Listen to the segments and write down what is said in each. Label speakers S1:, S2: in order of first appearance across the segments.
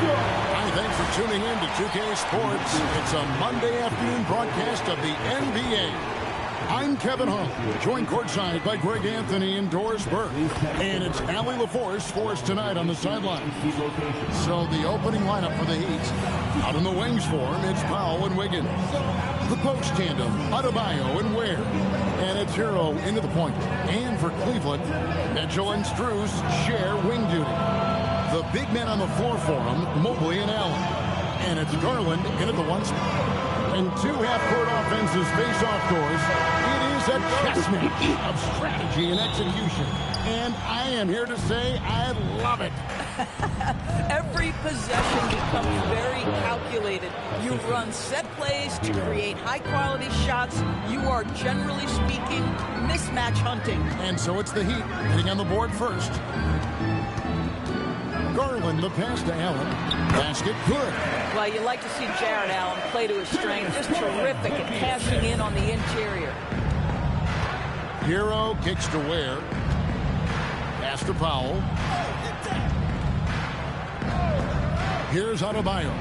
S1: Hi, thanks for tuning in to 2K Sports. It's a Monday afternoon broadcast of the NBA. I'm Kevin Hunt, joined courtside by Greg Anthony and Doris Burke. And it's Allie LaForce for us tonight on the sideline. So the opening lineup for the Heat. Out in the wings for him, it's Powell and Wiggins. The post tandem, Adebayo and Ware. And it's Hero into the point. And for Cleveland, Mitchell and Strus share wing duty. The big men on the floor for him, Mobley and Allen. And it's Garland in at the one spot. And two half-court offenses face off course. It is a chess match of strategy and execution. And I am here to say I love it.
S2: Every possession becomes very calculated. You run set plays to create high-quality shots. You are, generally speaking, mismatch hunting.
S1: And so it's the Heat hitting on the board first. Garland, the pass to Allen. Basket good.
S2: Well, you like to see Jared Allen play to his strength. Just terrific at cashing in on the interior.
S1: Hero kicks to Ware. Pass to Powell. Here's Adebayo.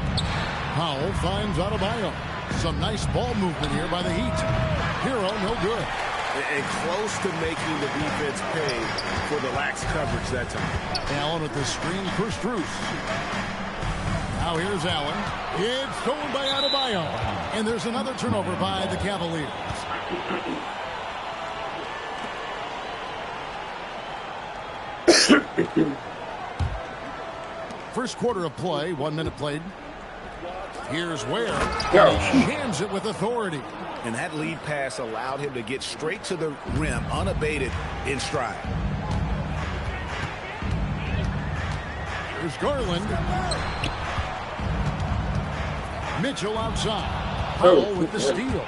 S1: Powell finds Adebayo. Some nice ball movement here by the Heat. Hero, no good.
S3: And close to making the defense pay for the lax coverage that time.
S1: Allen with the screen for Strus. Now here's Allen. It's stolen by Adebayo. And there's another turnover by the Cavaliers. First quarter of play, 1 minute played. Here's Ware. He jams it with authority.
S3: And that lead pass allowed him to get straight to the rim, unabated, in stride.
S1: Here's Garland. Mitchell outside. Powell with the steal.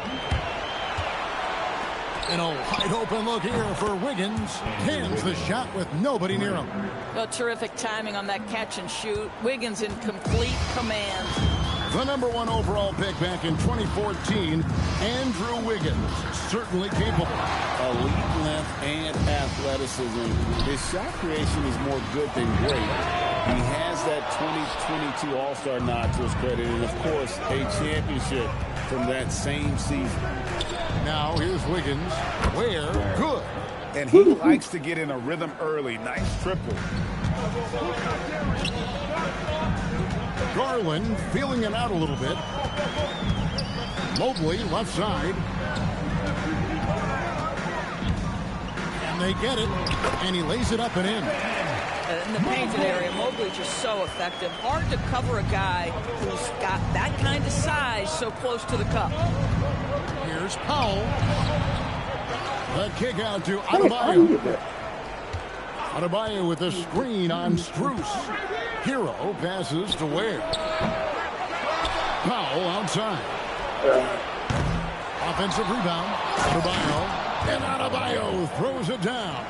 S1: And a wide open look here for Wiggins. Hands the shot with nobody near him.
S2: Oh, terrific timing on that catch and shoot. Wiggins in complete command.
S1: The #1 overall pick back in 2014, Andrew Wiggins, certainly capable.
S4: Elite length and athleticism. His shot creation is more good than great. He has that 2022 All-Star nod to his credit, and of course, a championship from that same season.
S1: Now here's Wiggins. Where? Good.
S3: And he likes to get in a rhythm early. Nice triple.
S1: Garland feeling it out a little bit. Mobley left side. And they get it. And he lays it up and in.
S2: In the painted area, Mobley just so effective. Hard to cover a guy who's got that kind of size so close to the cup.
S1: Here's Powell. The kick out to Adebayo. Adebayo with the screen on Strus. Hero passes to Ware. Powell outside. Offensive rebound. Adebayo. And Adebayo throws it down.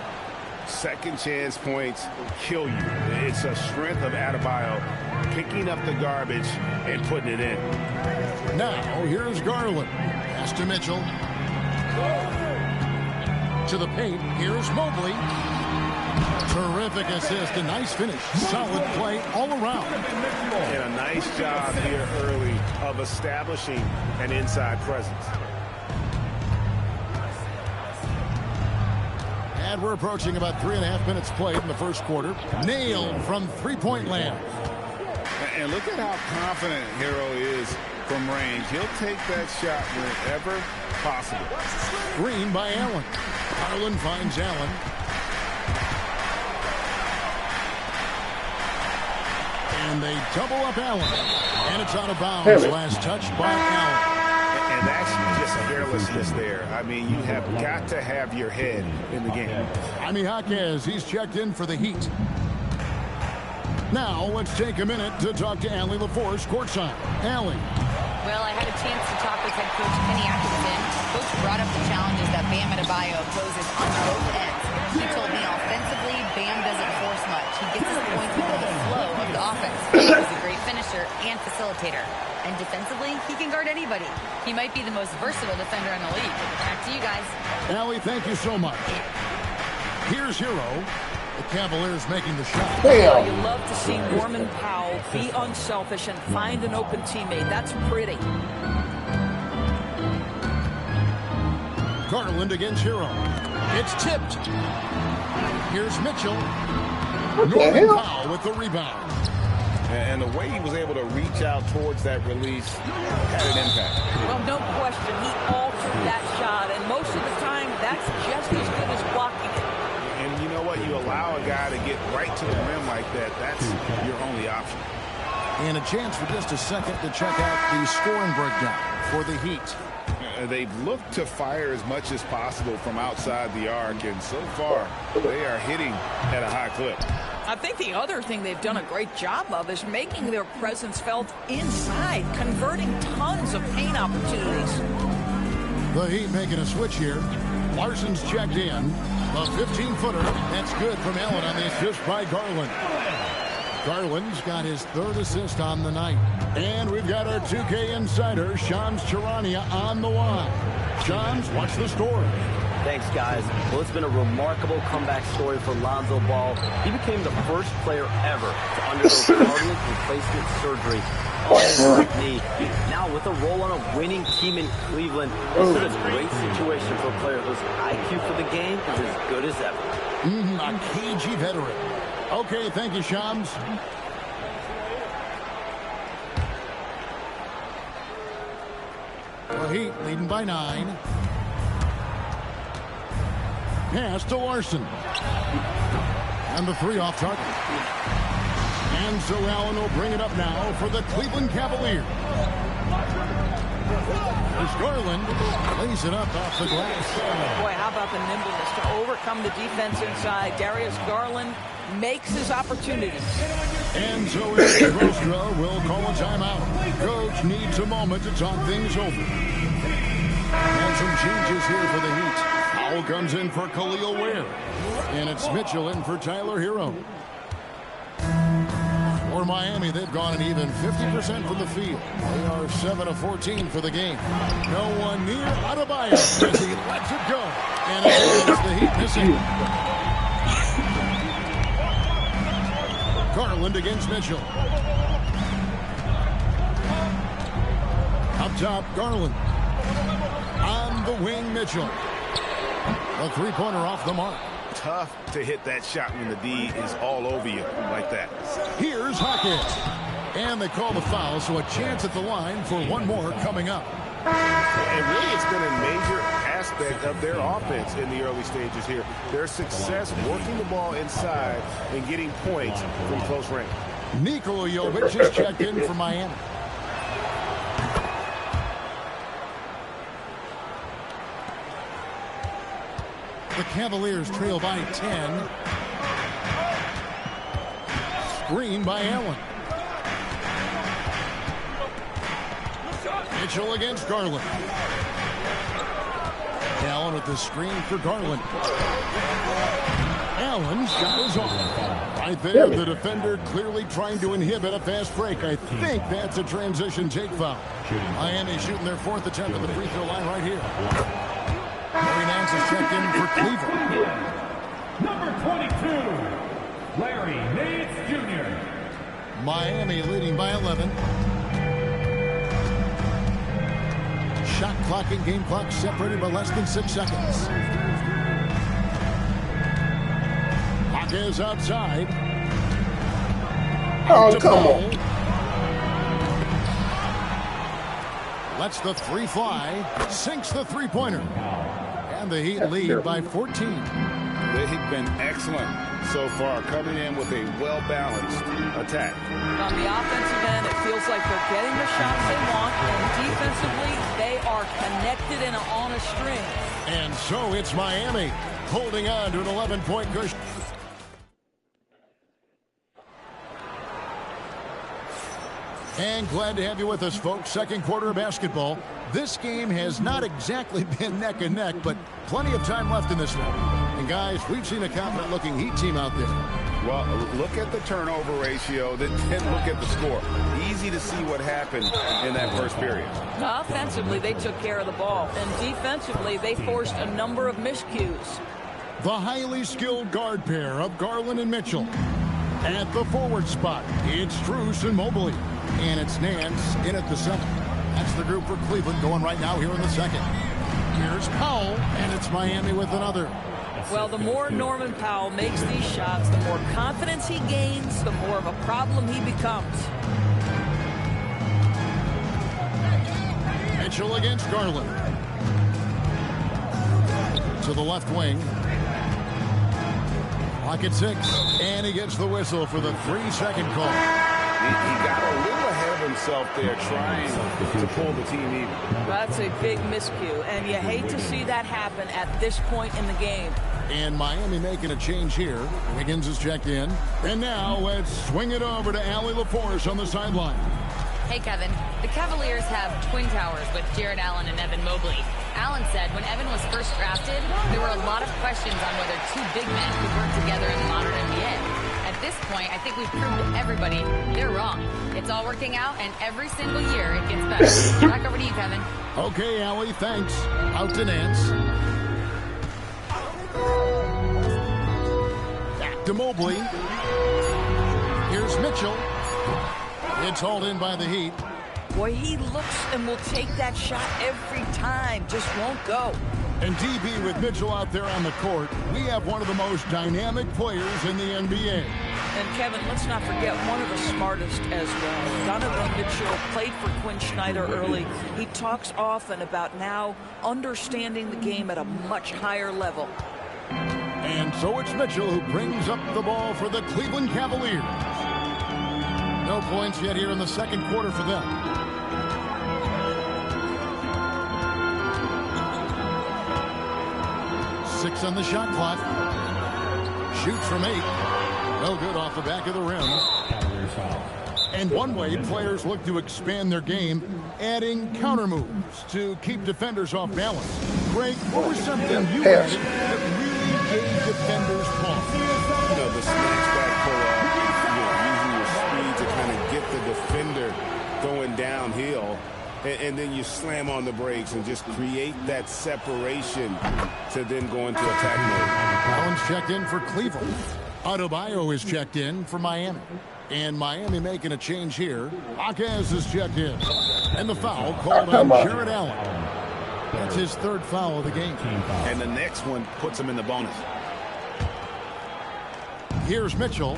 S3: Second chance points kill you. It's a strength of Adebayo picking up the garbage and putting it in.
S1: Now here's Garland. Pass to Mitchell. To the paint. Here's Mobley. Terrific assist. A nice finish. Solid play all around.
S3: And a nice job here early of establishing an inside presence.
S1: And we're approaching about 3.5 minutes played in the first quarter. Nailed from three-point land.
S4: And look at how confident Hero is from range. He'll take that shot whenever possible.
S1: Green by Allen. Garland finds Allen. And they double up Allen. And it's out of bounds. Last touch by Allen.
S3: And that's just carelessness there. I mean, you have got to have your head in the game.
S1: Jaime Jaquez, he's checked in for the Heat. Now, let's take a minute to talk to Allie LaForce courtside. Allie.
S5: Well, I had a chance to talk with head coach Kenny Atkinson. Coach brought up the challenges that Bam Adebayo poses on both ends. He told me offensively, Bam doesn't force much. He gets his points within the flow of the offense. He's a great finisher and facilitator. And defensively, he can guard anybody. He might be the most versatile defender in the league. Back to you guys.
S1: Allie, thank you so much. Here's Hero. The Cavaliers making the shot.
S2: Well, you love to see Norman Powell be unselfish and find an open teammate. That's pretty.
S1: Garland against Hero. It's tipped. Here's Mitchell.
S6: What the
S1: Norman
S6: hell?
S1: Powell with the rebound.
S3: And the way he was able to reach out towards that release had an impact.
S2: Well, no question. He altered that shot, and most of the time, that's just as good as blocking it.
S3: And you know what? You allow a guy to get right to the rim like that. That's your only option.
S1: And a chance for just a second to check out the scoring breakdown for the Heat.
S3: They've looked to fire as much as possible from outside the arc, and so far, they are hitting at a high clip.
S2: I think the other thing they've done a great job of is making their presence felt inside, converting tons of paint opportunities.
S1: The Heat making a switch here. Larson's checked in. A 15-footer. That's good from Allen on the assist by Garland. Garland's got his third assist on the night. And we've got our 2K insider, Shams Charania, on the line. Shams, what's the story?
S7: Thanks, guys. Well, it's been a remarkable comeback story for Lonzo Ball. He became the first player ever to undergo cartilage replacement surgery on his right knee. Now, with a role on a winning team in Cleveland, this is a great situation for a player whose IQ for the game is as good as ever.
S1: A cagey veteran. Okay, thank you, Shams. The Heat leading by 9. Pass to Larson. And the 3 off target. And so Allen will bring it up now for the Cleveland Cavaliers. As Garland lays it up off the glass.
S2: Boy, how about the nimbleness to overcome the defense inside. Darius Garland makes his opportunities.
S1: And so Rostra will call a timeout. Coach needs a moment to talk things over. And some changes here for the Heat. Powell comes in for Khalil Ware. And it's Mitchell in for Tyler Hero. For Miami, they've gone an even 50% from the field. They are 7 of 14 for the game. No one near Adebayo as he lets it go. And it is the Heat missing. Garland against Mitchell. Up top, Garland. On the wing, Mitchell. A three-pointer off the mark.
S3: Tough to hit that shot when the D is all over you like that.
S1: Here's Hawkins. And they call the foul, so a chance at the line for one more coming up.
S3: And really, it's been a major aspect of their offense in the early stages here. Their success working the ball inside and getting points from close range.
S1: Nikola Jovic is checked in for Miami. The Cavaliers trail by 10. Screen by Allen. Mitchell against Garland. Allen with the screen for Garland. Allen's shot is off. Right there, the defender clearly trying to inhibit a fast break. I think that's a transition take foul. Miami shooting their 4th attempt at the free throw line right here. Larry Nance is checked in for Cleveland.
S8: Number 22, Larry Nance Jr.
S1: Miami leading by 11. Shot clock and game clock separated by less than 6 seconds. Hawkins outside.
S6: Oh, come on.
S1: Lets the 3 fly. Sinks the three-pointer. And the Heat lead by 14.
S3: They've been excellent so far, coming in with a well-balanced attack.
S2: On the offensive end, it feels like they're getting the shots they want, and defensively, they are connected and on a string.
S1: And so it's Miami holding on to an 11-point cushion. And glad to have you with us, folks. Second quarter of basketball. This game has not exactly been neck and neck, but plenty of time left in this one. And guys, we've seen a confident-looking Heat team out there.
S3: Well, look at the turnover ratio, then look at the score. Easy to see what happened in that first period.
S2: Offensively, they took care of the ball, and defensively, they forced a number of miscues.
S1: The highly skilled guard pair of Garland and Mitchell. At the forward spot, it's Strus and Mobley. And it's Nance in at the center. That's the group for Cleveland going right now here in the second. Here's Powell, and it's Miami with another.
S2: Well, the more Norman Powell makes these shots, the more confidence he gains, the more of a problem he becomes.
S1: Mitchell against Garland. To the left wing. Clock at 6, and he gets the whistle for the 3-second call.
S3: He got a little ahead of himself there trying to pull the team even.
S2: That's a big miscue, and you hate to see that happen at this point in the game.
S1: And Miami making a change here. Wiggins is checked in. And now let's swing it over to Allie LaForce on the sideline.
S5: Hey, Kevin. The Cavaliers have twin towers with Jared Allen and Evan Mobley. Allen said when Evan was first drafted, there were a lot of questions on whether two big men could work together in the modern NBA. At this point, I think we've proved to everybody they're wrong. It's all working out, and every single year it gets better. Back over to you, Kevin.
S1: Okay, Allie, thanks. Out to Nance. Back to Mobley. Here's Mitchell. It's hauled in by the Heat.
S2: Boy, he looks and will take that shot every time. Just won't go.
S1: And DB with Mitchell out there on the court, we have one of the most dynamic players in the NBA.
S2: And Kevin, let's not forget one of the smartest as well. Donovan Mitchell played for Quinn Snyder early. He talks often about now understanding the game at a much higher level.
S1: And so it's Mitchell who brings up the ball for the Cleveland Cavaliers. No points yet here in the second quarter for them. Six on the shot clock. Shoots from 8. No good off the back of the rim. And one way players look to expand their game, adding counter moves to keep defenders off balance. Greg, what was something you added that really gave defenders pause?
S3: You know, the snatch back pull-off, using your speed to kind of get the defender going downhill. And then you slam on the brakes and just create that separation to then go into attack mode.
S1: Allen's checked in for Cleveland. Adebayo is checked in for Miami. And Miami making a change here. Jaquez is checked in. And the foul called on Jared Allen. That's his third foul of the game.
S9: And the next one puts him in the bonus.
S1: Here's Mitchell.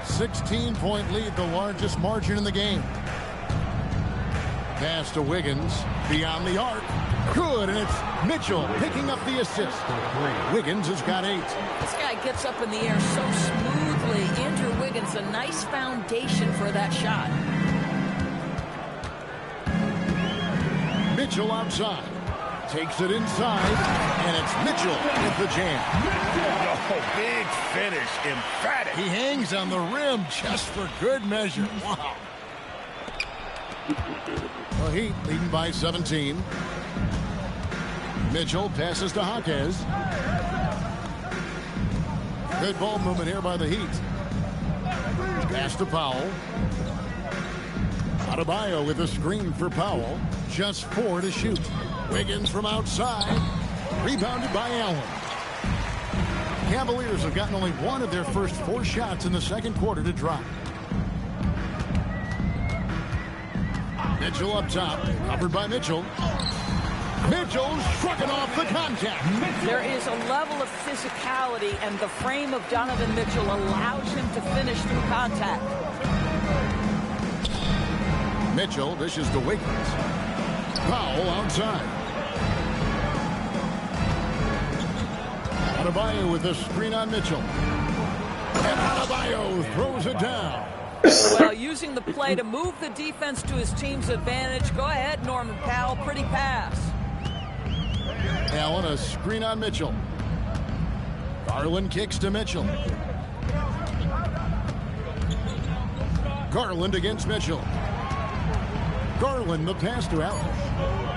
S1: 16-point lead, the largest margin in the game. Pass to Wiggins, beyond the arc. Good, and it's Mitchell picking up the assist. Wiggins has got 8.
S2: This guy gets up in the air so smoothly. Andrew Wiggins, a nice foundation for that shot.
S1: Mitchell outside. Takes it inside, and it's Mitchell with the jam.
S9: Oh, big finish, emphatic.
S1: He hangs on the rim just for good measure. Wow. The Heat leading by 17. Mitchell passes to Jaquez. Good ball movement here by the Heat. Pass to Powell. Adebayo with a screen for Powell. Just 4 to shoot. Wiggins from outside. Rebounded by Allen. Cavaliers have gotten only one of their first 4 shots in the second quarter to drop. Mitchell up top, covered by Mitchell. Mitchell shrugging off the contact.
S2: There is a level of physicality, and the frame of Donovan Mitchell allows him to finish through contact.
S1: Mitchell dishes to Wiggins. Powell outside. Adebayo with a screen on Mitchell. And Adebayo throws it down.
S2: Well, using the play to move the defense to his team's advantage. Go ahead, Norman Powell. Pretty pass.
S1: Allen, a screen on Mitchell. Garland kicks to Mitchell. Garland against Mitchell. Garland, the pass to Allen.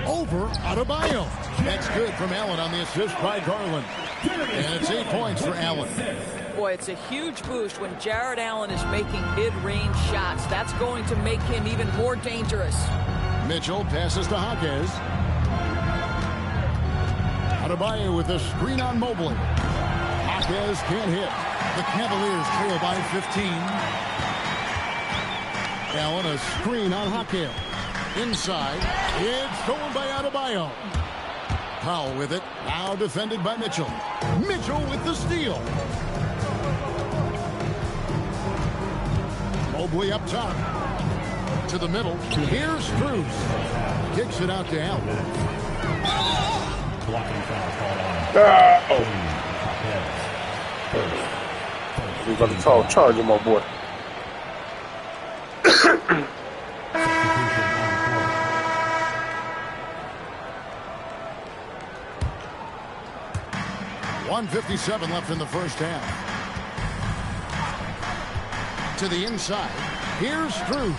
S1: Over Adebayo. That's good from Allen on the assist by Garland. And it's 8 points for Allen.
S2: Boy, it's a huge boost when Jared Allen is making mid-range shots. That's going to make him even more dangerous.
S1: Mitchell passes to Jaquez. Adebayo with a screen on Mobley. Marquez can't hit. The Cavaliers trail by 15. Allen, a screen on Hakeem. Inside. It's stolen by Adebayo. Powell with it. Now defended by Mitchell. Mitchell with the steal. Mobley up top. To the middle. Here's Strus. Kicks it out to Allen.
S8: Blocking foul called on.
S6: He's about to call charge on my boy.
S1: .157 left in the first half. To the inside. Here's Strus.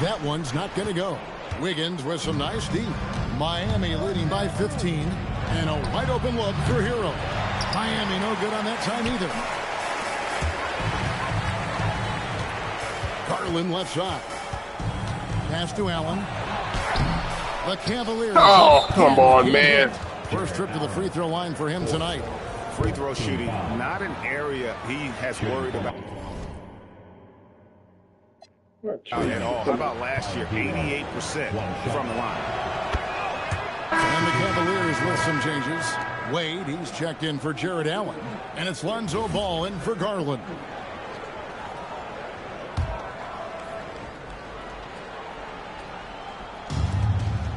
S1: That one's not going to go. Wiggins with some nice D. Miami leading by 15. And a wide open look for Hero. Miami no good on that time either. Garland left side. Pass to Allen. The Cavaliers.
S6: Oh, come on, man.
S1: First trip to the free throw line for him tonight.
S3: Free throw shooting, not an area he has worried about at all. How about last year? 88% from the line.
S1: And the Cavaliers with some changes. Wade, he's checked in for Jared Allen. And it's Lonzo Ball in for Garland.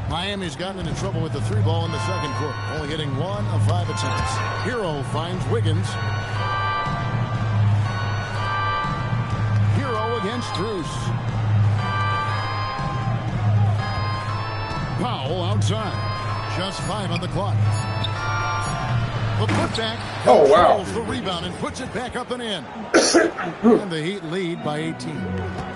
S1: Miami's gotten into trouble with the three ball in the second quarter, only hitting 1 of 5 attempts. Hero finds Wiggins. Hero against Strus. Powell outside. Just 5 on the clock. The putback controls the rebound and puts it back up and in. And the Heat lead by 18.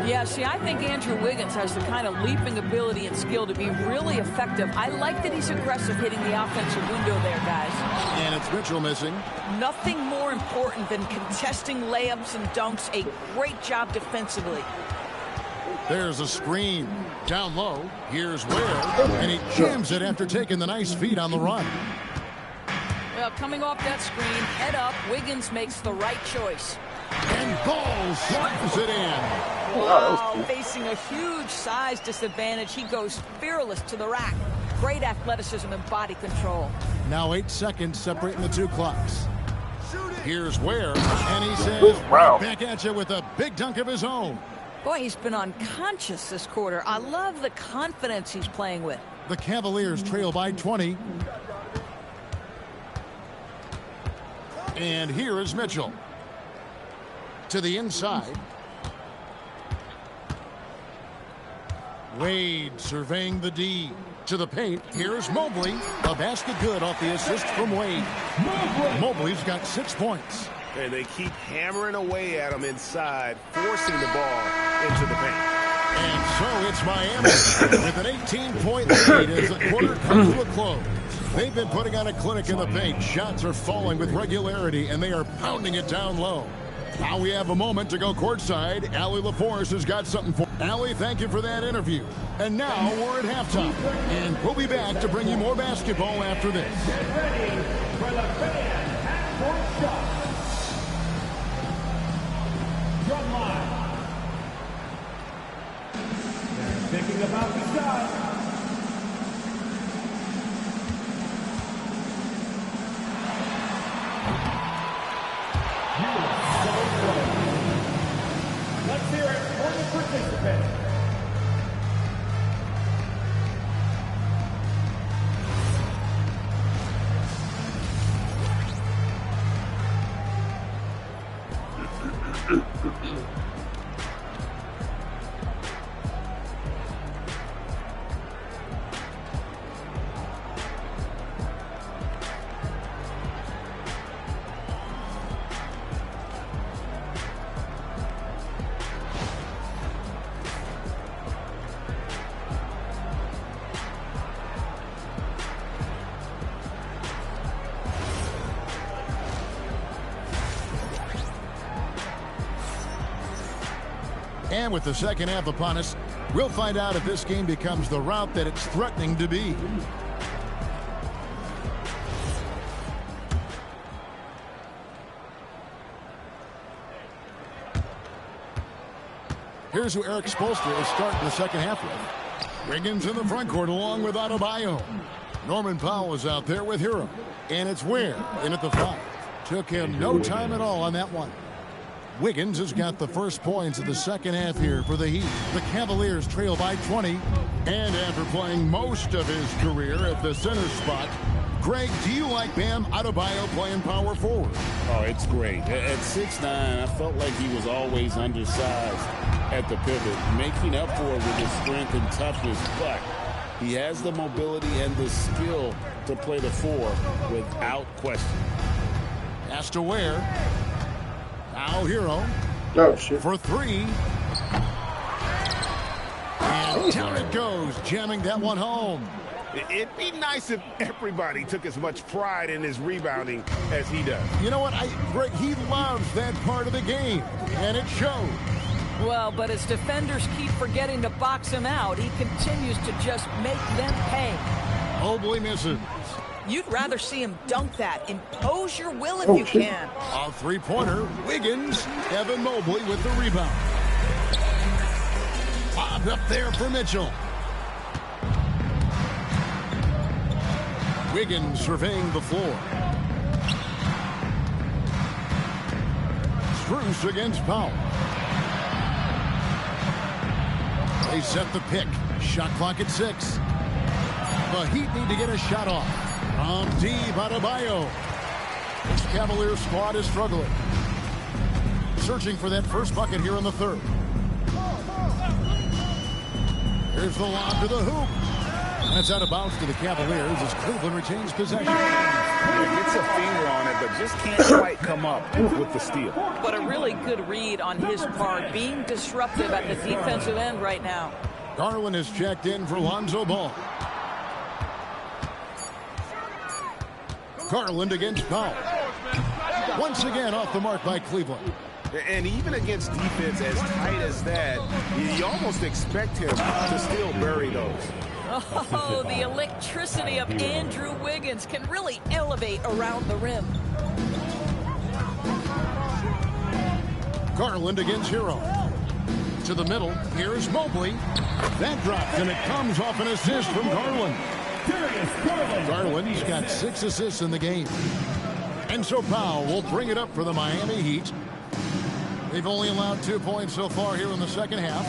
S2: Yeah, see, I think Andrew Wiggins has the kind of leaping ability and skill to be really effective. I like that he's aggressive hitting the offensive window there, guys.
S1: And it's Mitchell missing.
S2: Nothing more important than contesting layups and dunks. A great job defensively.
S1: There's a screen. Down low. Here's Ware. And he jams it after taking the nice feed on the run.
S2: Well, coming off that screen, head up, Wiggins makes the right choice.
S1: And Ball slams it in.
S2: Wow, facing a huge size disadvantage, he goes fearless to the rack. Great athleticism and body control.
S1: Now 8 seconds separating the two clocks. Here's Ware, and he says, back at you with a big dunk of his own.
S2: Boy, he's been unconscious this quarter. I love the confidence he's playing with.
S1: The Cavaliers trail by 20. And here is Mitchell. To the inside. Wade surveying the D. To the paint. Here's Mobley. A basket good off the assist from Wade. Mobley's got 6 points.
S3: And they keep hammering away at him inside, forcing the ball into the paint.
S1: And so it's Miami with an 18-point lead as the quarter comes to a close. They've been putting on a clinic in the paint. Shots are falling with regularity, and they are pounding it down low. Now we have a moment to go courtside. Allie LaForce has got something for Allie, thank you for that interview. And now we're at halftime. And we'll be back to bring you more basketball after this.
S8: Get ready for the fan half-court shot. Drum line. They're thinking about the shot. Let's hear it for the participants.
S1: And with the second half upon us, we'll find out if this game becomes the route that it's threatening to be. Here's who Eric Spoelstra is starting the second half with. Wiggins in the front court along with Adebayo. Norman Powell is out there with Hero. And it's Ware in at the 5. Took him no time at all on that one. Wiggins has got the first points of the second half here for the Heat. The Cavaliers trail by 20. And after playing most of his career at the center spot, Greg, do you like Bam Adebayo playing power forward?
S4: Oh, it's great. At 6'9", I felt like he was always undersized at the pivot, making up for it with his strength and toughness, but he has the mobility and the skill to play the 4 without question.
S1: Has to Ware. Now Hero.
S6: Oh, shit.
S1: For 3. And down it goes, jamming that one home.
S3: It'd be nice if everybody took as much pride in his rebounding as he does.
S1: You know what? Greg, he loves that part of the game, and it shows.
S2: Well, but as defenders keep forgetting to box him out, he continues to just make them pay.
S1: Mobley misses.
S2: You'd rather see him dunk that. Impose your will if you can.
S1: A three-pointer. Wiggins. Evan Mobley with the rebound. Bobbed up there for Mitchell. Wiggins surveying the floor. Strus against Powell. They set the pick. Shot clock at 6. The Heat need to get a shot off. From deep, Adebayo. This Cavaliers squad is struggling. Searching for that first bucket here in the third. Here's the lob to the hoop. That's out of bounds to the Cavaliers as Cleveland retains possession.
S3: Gets a finger on it, but just can't quite come up with the steal.
S2: But a really good read on his part, being disruptive at the defensive end right now.
S1: Garland is checked in for Lonzo Ball. Garland against Powell. Once again off the mark by Cleveland.
S3: And even against defense as tight as that, you almost expect him to still bury those.
S2: Oh, the electricity of Andrew Wiggins can really elevate around the rim.
S1: Garland against Hero. To the middle. Here's Mobley. That dropped, and it comes off an assist from Garland. Garland's got 6 assists in the game. And so Powell will bring it up for the Miami Heat. They've only allowed 2 points so far here in the second half.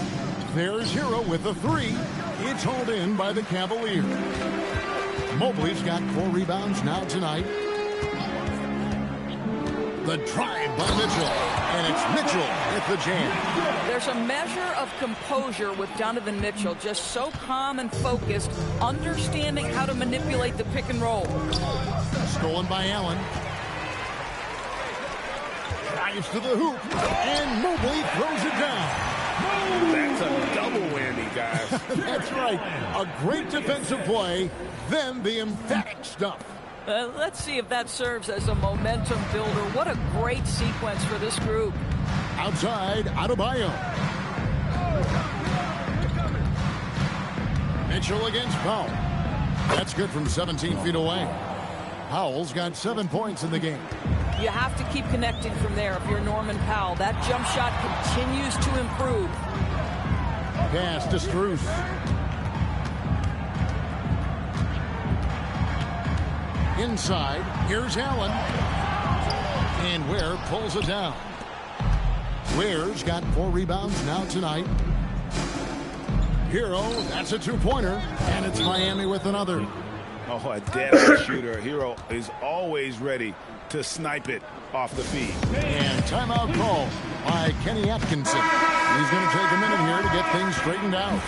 S1: There's Hero with the 3. It's hauled in by the Cavaliers. Mobley's got 4 rebounds now tonight. The drive by Mitchell. And it's Mitchell with the jam.
S2: There's a measure of composure with Donovan Mitchell. Just so calm and focused, understanding how to manipulate the pick and roll.
S1: Stolen by Allen. Drives to the hoop. And Mobley throws it down.
S3: That's a double whammy, guys.
S1: That's right. A great defensive play, then the emphatic stuff.
S2: Let's see if that serves as a momentum builder. What a great sequence for this group.
S1: Outside, Adebayo. Mitchell against Powell. That's good from 17 feet away. Powell's got 7 points in the game.
S2: You have to keep connecting from there if you're Norman Powell. That jump shot continues to improve.
S1: Pass to Strus. Inside, here's Allen. And Ware pulls it down. Ware's got 4 rebounds now tonight. Hero, that's a 2-pointer. And it's Miami with another.
S3: Oh, a dead shooter. Hero is always ready to snipe it off the feed.
S1: And timeout call by Kenny Atkinson. He's going to take a minute here to get things straightened out.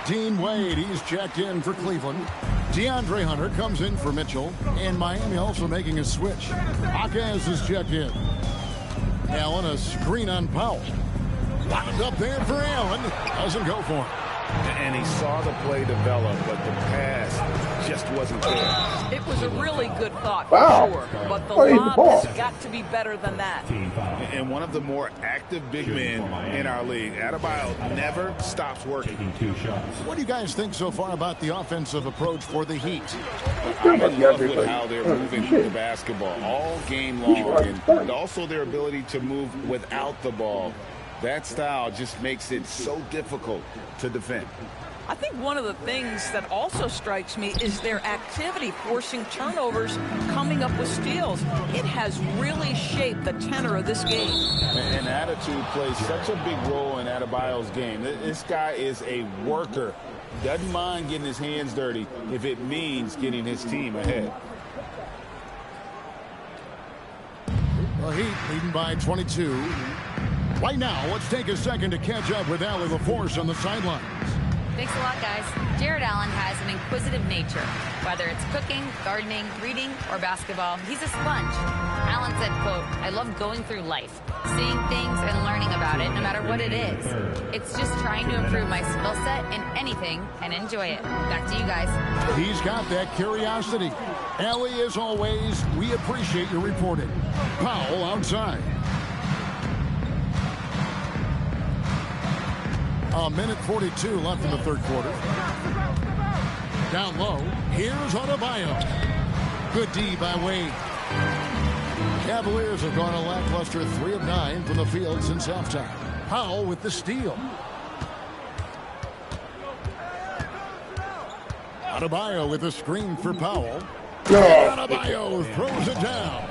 S1: Dean Wade, he's checked in for Cleveland. DeAndre Hunter comes in for Mitchell. And Miami also making a switch. Akaz is checked in. Allen, a screen on Powell. Locked up there for Allen. Doesn't go for him.
S3: And he saw the play develop, but the pass just wasn't there.
S2: It was a really good thought, for sure. But the lob has got to be better than that.
S3: And one of the more active big men in our league, Adebayo, never stops working.
S1: What do you guys think so far about the offensive approach for the Heat?
S3: I'm in love with how they're moving the basketball all game long, and also their ability to move without the ball. That style just makes it so difficult to defend.
S2: I think one of the things that also strikes me is their activity, forcing turnovers, coming up with steals. It has really shaped the tenor of this game.
S4: And attitude plays such a big role in Adebayo's game. This guy is a worker. Doesn't mind getting his hands dirty if it means getting his team ahead.
S1: The Heat leading by 22. Right now, let's take a second to catch up with Allie LaForce on the sidelines.
S5: Thanks a lot, guys. Jared Allen has an inquisitive nature. Whether it's cooking, gardening, reading, or basketball, he's a sponge. Allen said, quote, "I love going through life, seeing things and learning about it no matter what it is. It's just trying to improve my skill set in anything and enjoy it." Back to you guys.
S1: He's got that curiosity. Allie, as always, we appreciate your reporting. Powell outside. A minute 42 left in the third quarter. Down low, here's Adebayo. Good D by Wade. Cavaliers have gone a lackluster 3 of 9 from the field since halftime. Powell with the steal. Adebayo with a screen for Powell. Adebayo throws it down.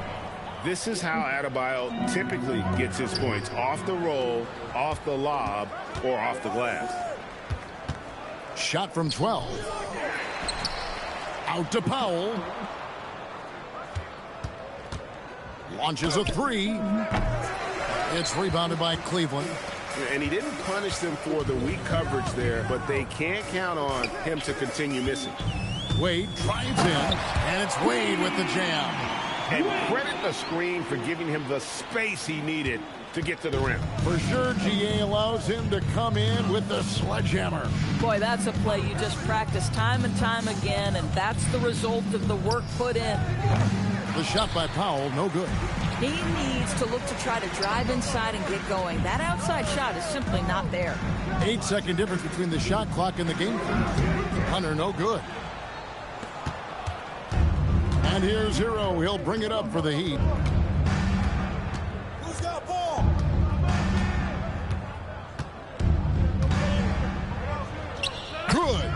S3: This is how Adebayo typically gets his points: off the roll, off the lob, or off the glass.
S1: Shot from 12. Out to Powell. Launches a three. It's rebounded by Cleveland.
S3: And he didn't punish them for the weak coverage there, but they can't count on him to continue missing.
S1: Wade drives in, and it's Wade with the jam.
S3: And credit the screen for giving him the space he needed to get to the rim.
S1: For sure, GA allows him to come in with the sledgehammer.
S2: Boy, that's a play you just practice time and time again, and that's the result of the work put in.
S1: The shot by Powell, no good.
S2: He needs to look to try to drive inside and get going. That outside shot is simply not there.
S1: 8-second difference between the shot clock and the game clock. Hunter, no good. And here's Hero. He'll bring it up for the Heat.
S9: Who's got ball?
S1: Good.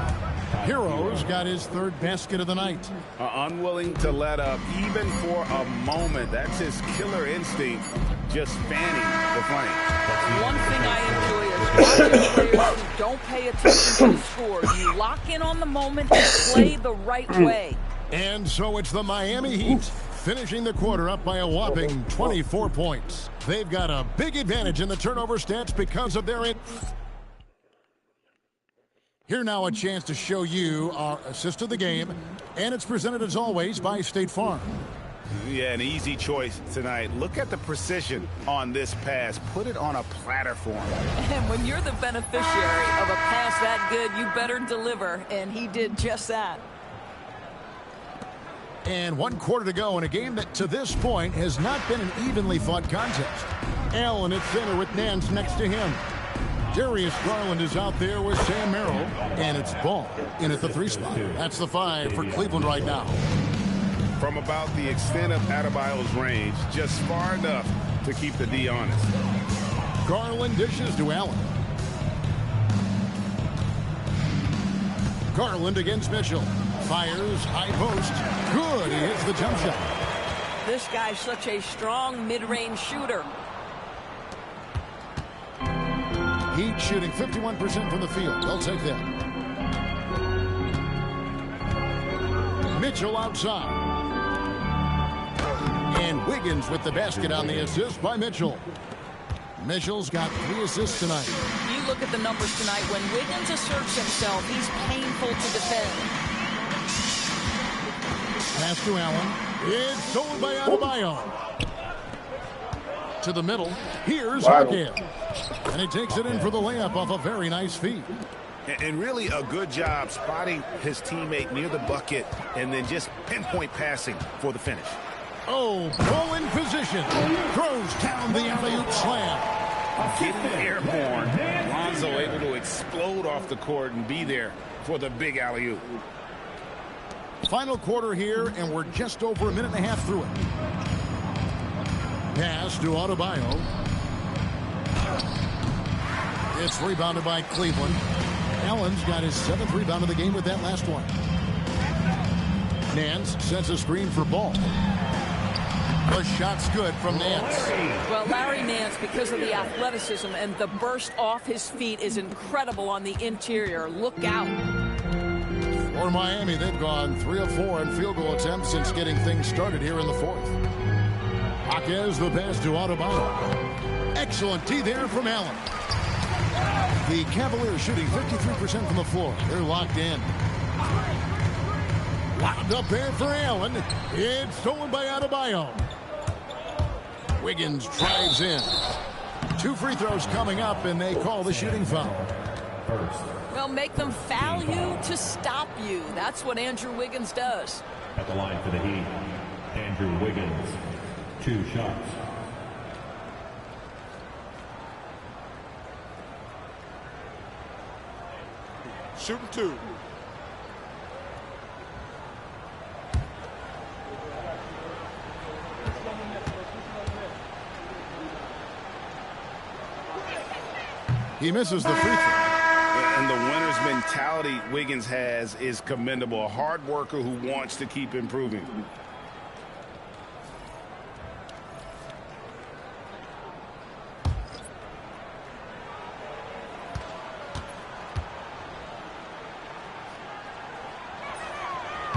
S1: Hero's got his third basket of the night.
S3: Unwilling to let up even for a moment. That's his killer instinct, just fanning the flame.
S2: One thing I enjoy is watching players who don't pay attention to the score. You lock in on the moment and play the right way.
S1: And so it's the Miami Heat finishing the quarter up by a whopping 24 points. They've got a big advantage in the turnover stats because of their... Here now a chance to show you our assist of the game, and it's presented as always by State Farm.
S3: Yeah, an easy choice tonight. Look at the precision on this pass. Put it on a platter for him.
S2: And when you're the beneficiary of a pass that good, you better deliver, and he did just that.
S1: And 1 quarter to go in a game that to this point has not been an evenly fought contest. Allen at center with Nance next to him. Darius Garland is out there with Sam Merrill, and it's Ball in at the 3 spot. That's the 5 for Cleveland right now.
S3: From about the extent of Adebayo's range, just far enough to keep the D honest.
S1: Garland dishes to Allen. Garland against Mitchell. Fires, high post. Good, he hits the jump shot.
S2: This guy's such a strong mid-range shooter.
S1: Heat shooting 51% from the field. They'll take that. Mitchell outside. And Wiggins with the basket on the assist by Mitchell. Mitchell's got 3 assists tonight.
S2: You look at the numbers tonight. When Wiggins asserts himself, he's painful to defend.
S1: Pass to Allen. It's sold by Adebayo. To the middle. Here's Harkin. And he takes it in for the layup off a very nice feed.
S3: And really a good job spotting his teammate near the bucket and then just pinpoint passing for the finish.
S1: Oh, ball in position. Throws down the alley-oop slam.
S3: Getting airborne. Lonzo able to explode off the court and be there for the big alley-oop.
S1: Final quarter here, and we're just over a minute and a half through it. Pass to Adebayo. It's rebounded by Cleveland. Allen's got his 7th rebound of the game with that last one. Nance sets a screen for Ball. The shot's good from Nance.
S2: Well, Larry Nance, because of the athleticism and the burst off his feet, is incredible on the interior. Look out.
S1: For Miami, they've gone 3 of 4 in field goal attempts since getting things started here in the 4th. Jaquez the pass to Adebayo. Excellent D there from Allen. The Cavaliers shooting 53% from the floor. They're locked in. Lobbed up there for Allen. It's stolen by Adebayo. Wiggins drives in. 2 free throws coming up, and they call the shooting foul.
S2: Well, make them foul you to stop you. That's what Andrew Wiggins does.
S8: At the line for the Heat, Andrew Wiggins. 2 shots.
S9: Shooting 2.
S1: He misses the free throw.
S3: And the winner's mentality Wiggins has is commendable. A hard worker who wants to keep improving.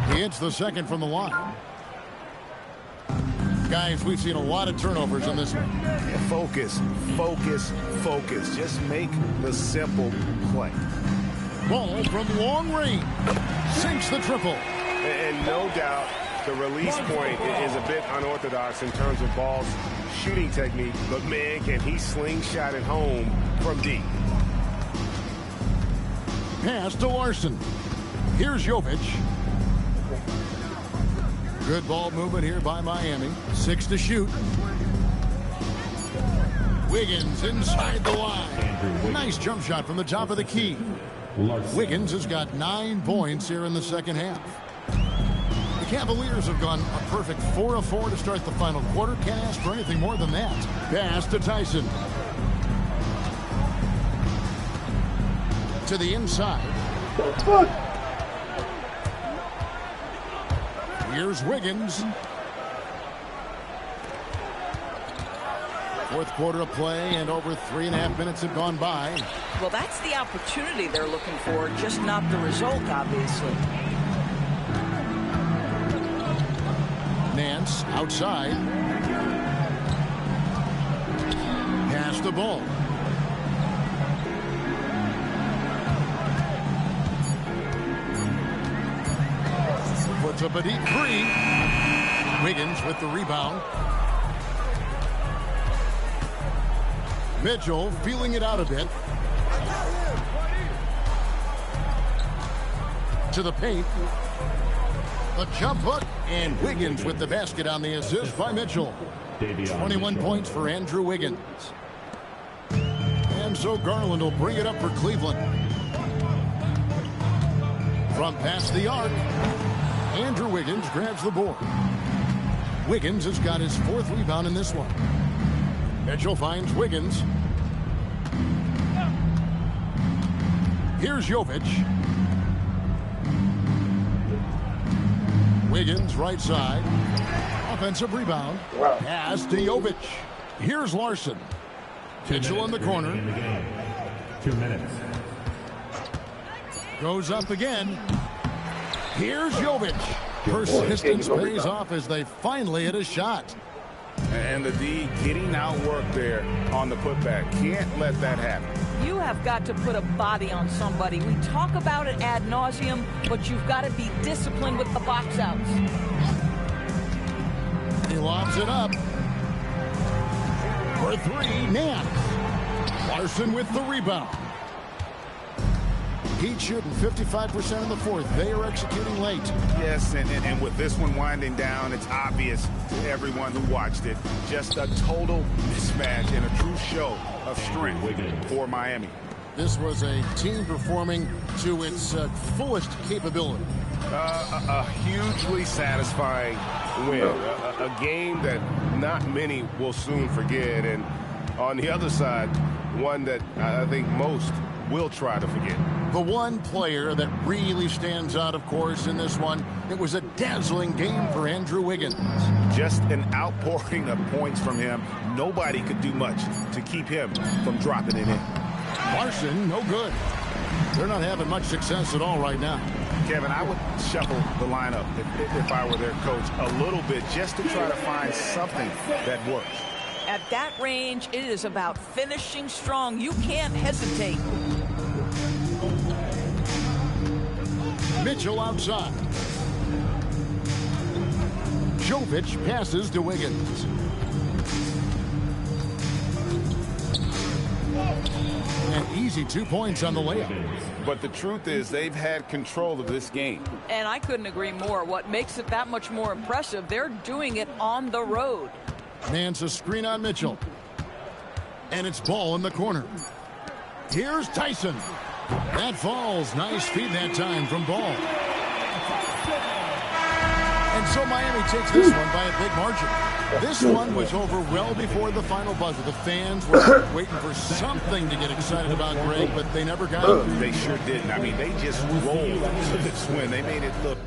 S1: He hits the second from the line. Guys, we've seen a lot of turnovers in this one.
S3: Focus, focus, focus. Just make the simple play.
S1: Ball from long range. Sinks the triple.
S3: And no doubt the release point is a bit unorthodox in terms of Ball's shooting technique. But, man, can he slingshot it home from deep.
S1: Pass to Larson. Here's Jovic. Good ball movement here by Miami. 6 to shoot. Wiggins inside the line. Nice jump shot from the top of the key. Wiggins has got 9 points here in the second half. The Cavaliers have gone a perfect 4 of 4 to start the final quarter. Can't ask for anything more than that. Pass to Tyson. To the inside. Here's Wiggins. 4th quarter of play, and over 3.5 minutes have gone by.
S2: Well, that's the opportunity they're looking for, just not the result, obviously.
S1: Nance outside. Pass the ball. Puts up a deep 3. Wiggins with the rebound. Mitchell feeling it out a bit. To the paint. A jump hook, and Wiggins with the basket on the assist by Mitchell. 21 points for Andrew Wiggins. And so Garland will bring it up for Cleveland. From past the arc, Andrew Wiggins grabs the board. Wiggins has got his 4th rebound in this one. Mitchell finds Wiggins. Here's Jovic. Wiggins right side. Offensive rebound. Pass to Jovic. Here's Larson. Mitchell in the corner.
S8: 2 minutes.
S1: Goes up again. Here's Jovic. Persistence pays off as they finally hit a shot.
S3: And the D getting outworked there on the putback. Can't let that happen.
S2: You have got to put a body on somebody. We talk about it ad nauseum, but you've got to be disciplined with the box outs.
S1: He lobs it up. For 3, Nance. Larson with the rebound. Heat shooting 55% in the 4th. They are executing late.
S3: Yes, and with this one winding down, it's obvious to everyone who watched it. Just a total mismatch and a true show of strength for Miami.
S1: This was a team performing to its fullest capability.
S3: A hugely satisfying win. A game that not many will soon forget. And On the other side, one that I think most will try to forget.
S1: The one player that really stands out, of course, in this one, it was a dazzling game for Andrew Wiggins.
S3: Just an outpouring of points from him. Nobody could do much to keep him from dropping it in.
S1: Larson, no good. They're not having much success at all right now.
S3: Kevin, I would shuffle the lineup if I were their coach a little bit just to try to find something that works.
S2: At that range, it is about finishing strong. You can't hesitate.
S1: Mitchell outside. Jovic passes to Wiggins. An easy 2 points on the layup.
S4: But the truth is they've had control of this game.
S2: And I couldn't agree more. What makes it that much more impressive, they're doing it on the road.
S1: Man's a screen on Mitchell. And it's ball in the corner. Here's Tyson. That falls. Nice feed that time from Ball. And so Miami takes this one by a big margin. This one was over well before the final buzzer. The fans were waiting for something to get excited about, Greg, but they never got it.
S3: They sure didn't. I mean, they just rolled to this win. They made it look